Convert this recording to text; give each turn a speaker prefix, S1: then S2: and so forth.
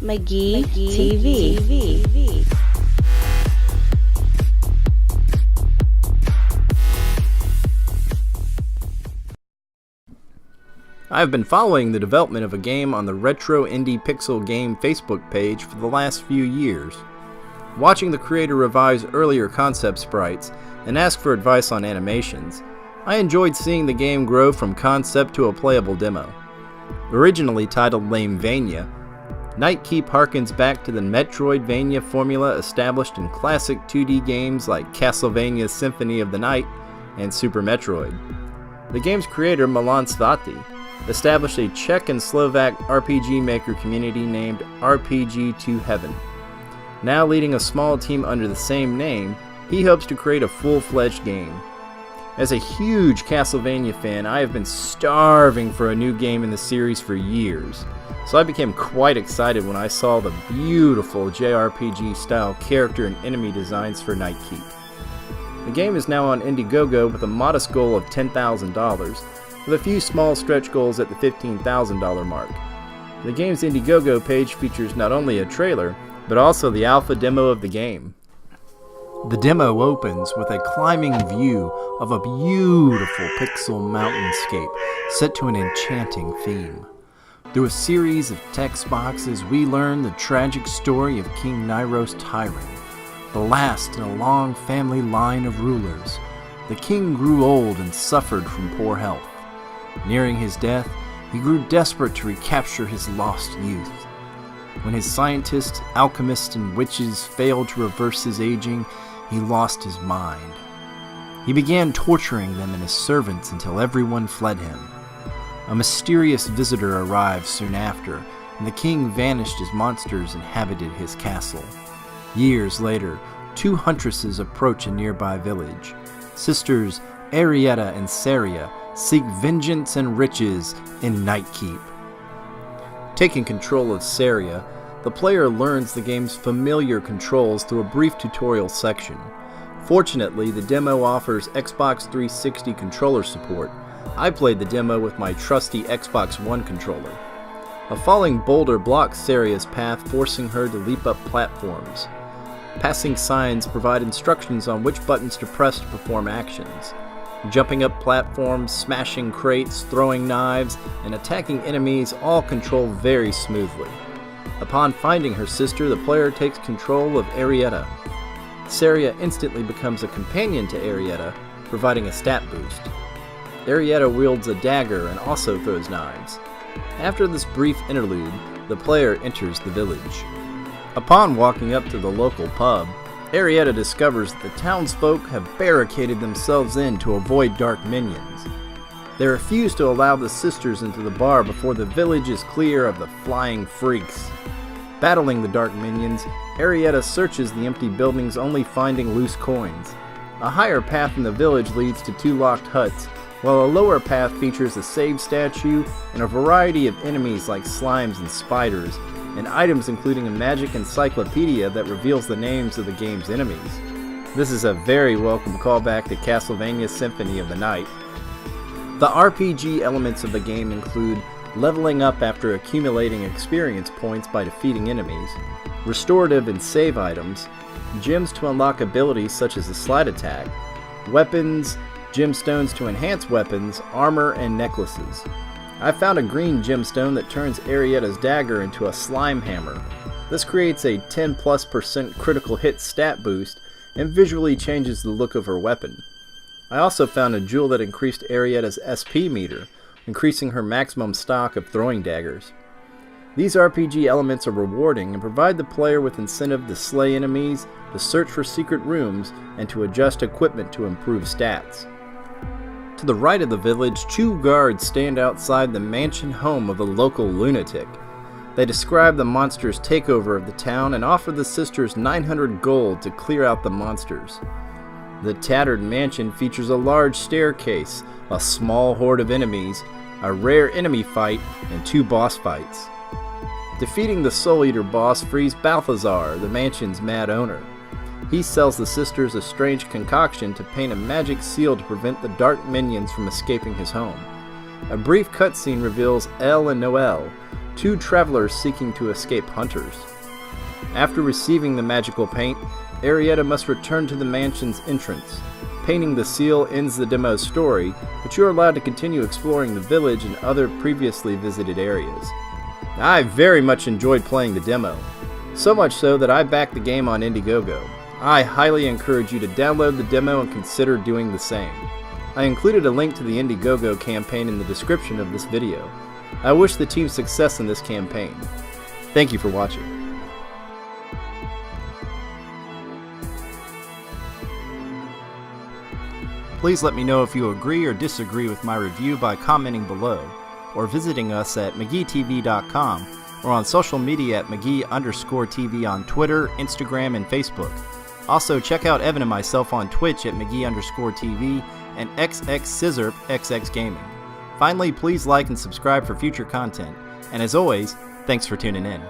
S1: McGeeTV.
S2: I have been following the development of a game on the Retro Indie Pixel Game Facebook page for the last few years. Watching the creator revise earlier concept sprites and ask for advice on animations, I enjoyed seeing the game grow from concept to a playable demo. Originally titled Lamevania, Nightkeep harkens back to the Metroidvania formula established in classic 2D games like Castlevania Symphony of the Night and Super Metroid. The game's creator, Milan Svati, established a Czech and Slovak RPG maker community named RPG2Heaven. Now leading a small team under the same name, he hopes to create a full-fledged game. As a huge Castlevania fan, I have been starving for a new game in the series for years, so I became quite excited when I saw the beautiful JRPG-style character and enemy designs for Nightkeep. The game is now on Indiegogo with a modest goal of $10,000, with a few small stretch goals at the $15,000 mark. The game's Indiegogo page features not only a trailer, but also the alpha demo of the game. The demo opens with a climbing view of a beautiful pixel mountainscape set to an enchanting theme. Through a series of text boxes, we learn the tragic story of King Nairos Tyrant, the last in a long family line of rulers. The king grew old and suffered from poor health. Nearing his death, he grew desperate to recapture his lost youth. When his scientists, alchemists, and witches failed to reverse his aging, he lost his mind. He began torturing them and his servants until everyone fled him. A mysterious visitor arrived soon after, and the king vanished as monsters inhabited his castle. Years later, two huntresses approach a nearby village. Sisters Arietta and Saria seek vengeance and riches in Nightkeep. Taking control of Saria, the player learns the game's familiar controls through a brief tutorial section. Fortunately, the demo offers Xbox 360 controller support. I played the demo with my trusty Xbox One controller. A falling boulder blocks Saria's path, forcing her to leap up platforms. Passing signs provide instructions on which buttons to press to perform actions. Jumping up platforms, smashing crates, throwing knives, and attacking enemies all control very smoothly. Upon finding her sister, the player takes control of Arietta. Saria instantly becomes a companion to Arietta, providing a stat boost. Arietta wields a dagger and also throws knives. After this brief interlude, the player enters the village. Upon walking up to the local pub, Arietta discovers that the townsfolk have barricaded themselves in to avoid dark minions. They refuse to allow the sisters into the bar before the village is clear of the flying freaks. Battling the dark minions, Arietta searches the empty buildings, only finding loose coins. A higher path in the village leads to two locked huts, while a lower path features a save statue and a variety of enemies like slimes and spiders, and items including a magic encyclopedia that reveals the names of the game's enemies. This is a very welcome callback to Castlevania Symphony of the Night. The RPG elements of the game include leveling up after accumulating experience points by defeating enemies, restorative and save items, gems to unlock abilities such as the slide attack, weapons, gemstones to enhance weapons, armor, and necklaces. I found a green gemstone that turns Arietta's dagger into a slime hammer. This creates a 10+% critical hit stat boost and visually changes the look of her weapon. I also found a jewel that increased Arietta's SP meter, increasing her maximum stock of throwing daggers. These RPG elements are rewarding and provide the player with incentive to slay enemies, to search for secret rooms, and to adjust equipment to improve stats. To the right of the village, two guards stand outside the mansion home of a local lunatic. They describe the monster's takeover of the town and offer the sisters 900 gold to clear out the monsters. The tattered mansion features a large staircase, a small horde of enemies, a rare enemy fight, and two boss fights. Defeating the Soul Eater boss frees Balthazar, the mansion's mad owner. He sells the sisters a strange concoction to paint a magic seal to prevent the dark minions from escaping his home. A brief cutscene reveals Elle and Noelle, two travelers seeking to escape hunters. After receiving the magical paint, Arietta must return to the mansion's entrance. Painting the seal ends the demo's story, but you are allowed to continue exploring the village and other previously visited areas. I very much enjoyed playing the demo, so much so that I backed the game on Indiegogo. I highly encourage you to download the demo and consider doing the same. I included a link to the Indiegogo campaign in the description of this video. I wish the team success in this campaign. Thank you for watching. Please let me know if you agree or disagree with my review by commenting below, or visiting us at McGeeTV.com, or on social media at McGee_TV on Twitter, Instagram, and Facebook. Also, check out Evan and myself on Twitch at McGee_TV and XX Gaming. Finally, please like and subscribe for future content. And as always, thanks for tuning in.